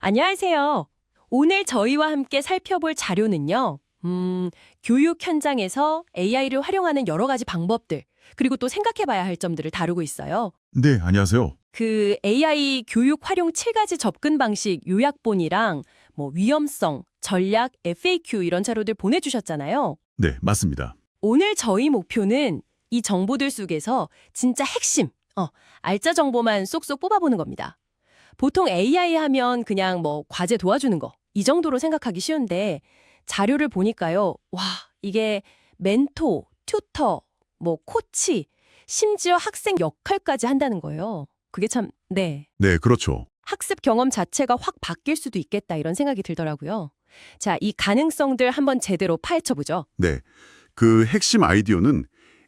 안녕하세요. 오늘 저희와 함께 살펴볼 자료는요. 교육 현장에서 AI를 활용하는 여러 가지 방법들, 그리고 또 생각해봐야 할 점들을 다루고 있어요. 네, 안녕하세요. 그 AI 교육 활용 7가지 접근 방식 요약본이랑 위험성, 전략, FAQ 이런 자료들 보내주셨잖아요. 네, 맞습니다. 오늘 저희 목표는 이 정보들 속에서 진짜 핵심, 알짜 정보만 쏙쏙 뽑아보는 겁니다. 보통 AI 하면 그냥 과제 도와주는 거, 이 정도로 생각하기 쉬운데 자료를 보니까요. 와, 이게 멘토, 튜터, 코치, 심지어 학생 역할까지 한다는 거예요. 그게 참, 네. 네, 그렇죠. 학습 경험 자체가 확 바뀔 수도 있겠다 이런 생각이 들더라고요. 자, 이 가능성들 한번 제대로 파헤쳐보죠. 네, 그 핵심 아이디어는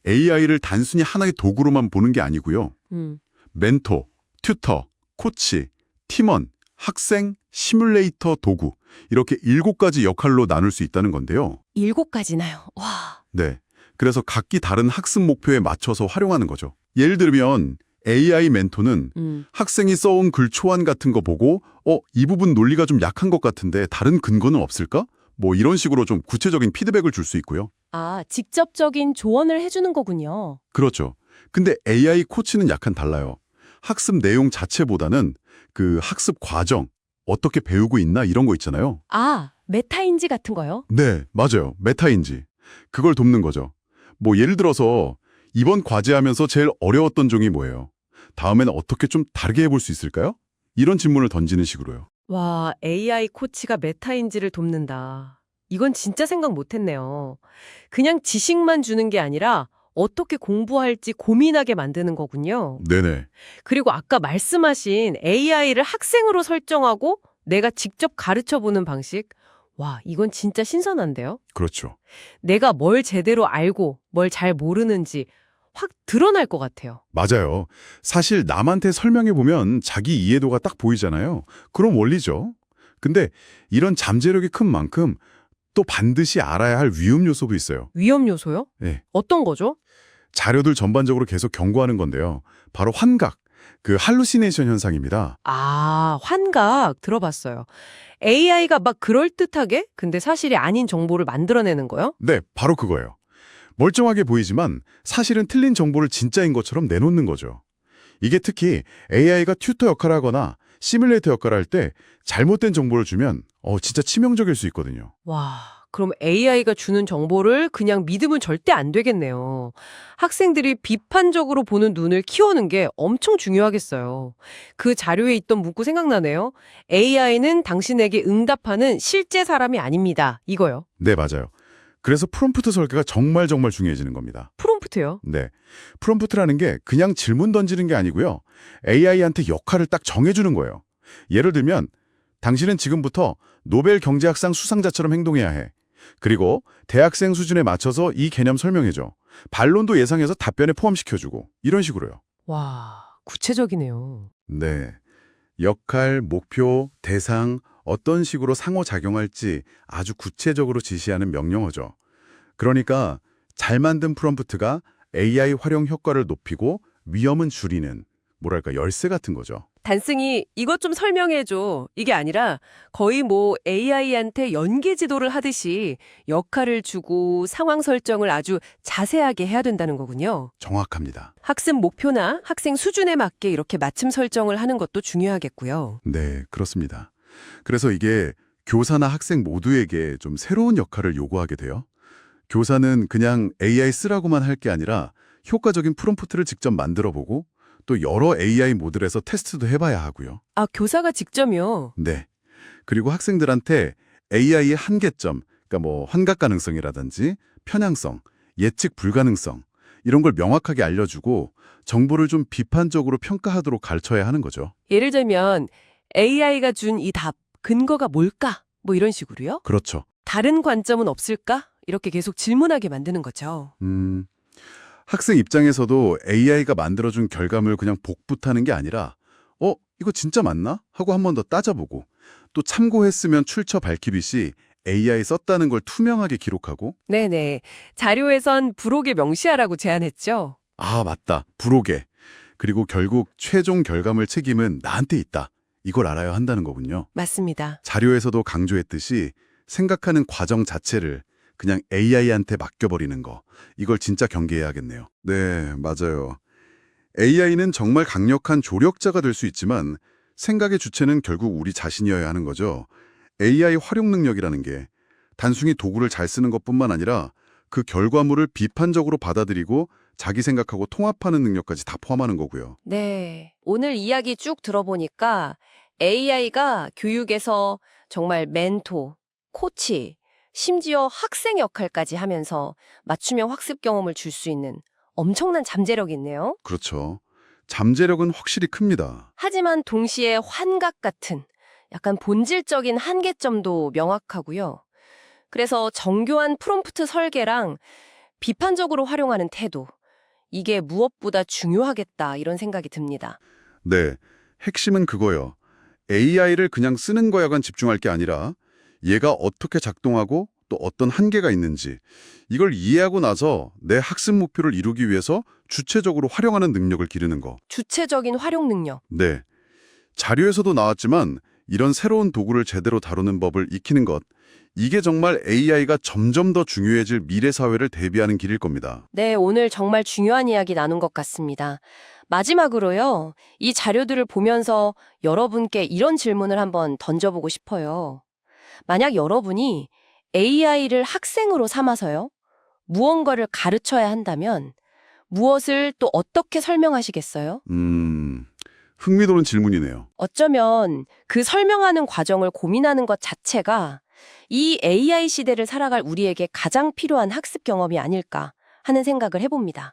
AI를 단순히 하나의 도구로만 보는 게 아니고요. 음, 멘토, 튜터, 코치, 팀원, 학생, 시뮬레이터 도구 이렇게 7가지 역할로 나눌 수 있다는 건데요. 7가지나요? 와, 네, 그래서 각기 다른 학습 목표에 맞춰서 활용하는 거죠. 예를 들면 AI 멘토는 학생이 써온 글 초안 같은 거 보고 이 부분 논리가 좀 약한 것 같은데 다른 근거는 없을까? 이런 식으로 좀 구체적인 피드백을 줄 수 있고요. 아, 직접적인 조언을 해주는 거군요. 그렇죠. 근데 AI 코치는 약간 달라요. 학습 내용 자체보다는 그 학습 과정, 어떻게 배우고 있나 이런 거 있잖아요. 아, 메타인지 같은 거요? 네, 맞아요. 메타인지. 그걸 돕는 거죠. 예를 들어서 이번 과제하면서 제일 어려웠던 종이 뭐예요? 다음에는 어떻게 좀 다르게 해볼 수 있을까요? 이런 질문을 던지는 식으로요. 와, AI 코치가 메타인지를 돕는다. 이건 진짜 생각 못했네요. 그냥 지식만 주는 게 아니라 어떻게 공부할지 고민하게 만드는 거군요. 네네. 그리고 아까 말씀하신 AI를 학생으로 설정하고 내가 직접 가르쳐보는 방식. 와, 이건 진짜 신선한데요? 그렇죠. 내가 뭘 제대로 알고 뭘 잘 모르는지 확 드러날 것 같아요. 맞아요. 사실 남한테 설명해보면 자기 이해도가 딱 보이잖아요. 그럼 원리죠. 근데 이런 잠재력이 큰 만큼 또 반드시 알아야 할 위험 요소도 있어요. 위험 요소요? 네. 어떤 거죠? 자료들 전반적으로 계속 경고하는 건데요. 바로 환각, 그 할루시네이션 현상입니다. 아, 환각 들어봤어요. AI가 막 그럴듯하게 근데 사실이 아닌 정보를 만들어내는 거요? 네, 바로 그거예요. 멀쩡하게 보이지만 사실은 틀린 정보를 진짜인 것처럼 내놓는 거죠. 이게 특히 AI가 튜터 역할을 하거나 시뮬레이터 역할을 할 때 잘못된 정보를 주면 진짜 치명적일 수 있거든요. 와, 그럼 AI가 주는 정보를 그냥 믿으면 절대 안 되겠네요. 학생들이 비판적으로 보는 눈을 키우는 게 엄청 중요하겠어요. 그 자료에 있던 문구 생각나네요. AI는 당신에게 응답하는 실제 사람이 아닙니다. 이거요. 네, 맞아요. 그래서 프롬프트 설계가 정말 중요해지는 겁니다. 프롬프트요? 네. 프롬프트라는 게 그냥 질문 던지는 게 아니고요. AI한테 역할을 딱 정해주는 거예요. 예를 들면 당신은 지금부터 노벨 경제학상 수상자처럼 행동해야 해. 그리고 대학생 수준에 맞춰서 이 개념 설명해줘. 반론도 예상해서 답변에 포함시켜주고 이런 식으로요. 와, 구체적이네요. 네. 역할, 목표, 대상, 어떤 식으로 상호작용할지 아주 구체적으로 지시하는 명령어죠. 그러니까 잘 만든 프롬프트가 AI 활용 효과를 높이고 위험은 줄이는 열쇠 같은 거죠. 단순히 이것 좀 설명해줘. 이게 아니라 거의 AI한테 연계 지도를 하듯이 역할을 주고 상황 설정을 아주 자세하게 해야 된다는 거군요. 정확합니다. 학습 목표나 학생 수준에 맞게 이렇게 맞춤 설정을 하는 것도 중요하겠고요. 네, 그렇습니다. 그래서 이게 교사나 학생 모두에게 좀 새로운 역할을 요구하게 돼요. 교사는 그냥 AI 쓰라고만 할 게 아니라 효과적인 프롬프트를 직접 만들어보고 또 여러 AI 모델에서 테스트도 해봐야 하고요. 아, 교사가 직접요? 네. 그리고 학생들한테 AI의 한계점, 그러니까 환각 가능성이라든지 편향성, 예측 불가능성 이런 걸 명확하게 알려주고 정보를 좀 비판적으로 평가하도록 가르쳐야 하는 거죠. 예를 들면 AI가 준 이 답, 근거가 뭘까? 이런 식으로요? 그렇죠. 다른 관점은 없을까? 이렇게 계속 질문하게 만드는 거죠. 학생 입장에서도 AI가 만들어준 결과물 그냥 복붙하는 게 아니라 이거 진짜 맞나? 하고 한 번 더 따져보고 또 참고했으면 출처 밝히듯이 AI 썼다는 걸 투명하게 기록하고 네네. 자료에선 부록에 명시하라고 제안했죠. 아, 맞다. 부록에. 그리고 결국 최종 결과물 책임은 나한테 있다. 이걸 알아야 한다는 거군요. 맞습니다. 자료에서도 강조했듯이 생각하는 과정 자체를 그냥 AI한테 맡겨버리는 거. 이걸 진짜 경계해야겠네요. 네, 맞아요. AI는 정말 강력한 조력자가 될 수 있지만 생각의 주체는 결국 우리 자신이어야 하는 거죠. AI 활용 능력이라는 게 단순히 도구를 잘 쓰는 것뿐만 아니라 그 결과물을 비판적으로 받아들이고 자기 생각하고 통합하는 능력까지 다 포함하는 거고요. 네. 오늘 이야기 쭉 들어보니까 AI가 교육에서 정말 멘토, 코치, 심지어 학생 역할까지 하면서 맞춤형 학습 경험을 줄 수 있는 엄청난 잠재력이 있네요. 그렇죠. 잠재력은 확실히 큽니다. 하지만 동시에 환각 같은 약간 본질적인 한계점도 명확하고요. 그래서 정교한 프롬프트 설계랑 비판적으로 활용하는 태도, 이게 무엇보다 중요하겠다 이런 생각이 듭니다. 네, 핵심은 그거요. AI를 그냥 쓰는 거야만 집중할 게 아니라 얘가 어떻게 작동하고 또 어떤 한계가 있는지 이걸 이해하고 나서 내 학습 목표를 이루기 위해서 주체적으로 활용하는 능력을 기르는 거. 주체적인 활용 능력. 네, 자료에서도 나왔지만 이런 새로운 도구를 제대로 다루는 법을 익히는 것, 이게 정말 AI가 점점 더 중요해질 미래 사회를 대비하는 길일 겁니다. 네, 오늘 정말 중요한 이야기 나눈 것 같습니다. 마지막으로요, 이 자료들을 보면서 여러분께 이런 질문을 한번 던져보고 싶어요. 만약 여러분이 AI를 학생으로 삼아서요, 무언가를 가르쳐야 한다면 무엇을 또 어떻게 설명하시겠어요? 흥미로운 질문이네요. 어쩌면 그 설명하는 과정을 고민하는 것 자체가 이 AI 시대를 살아갈 우리에게 가장 필요한 학습 경험이 아닐까 하는 생각을 해봅니다.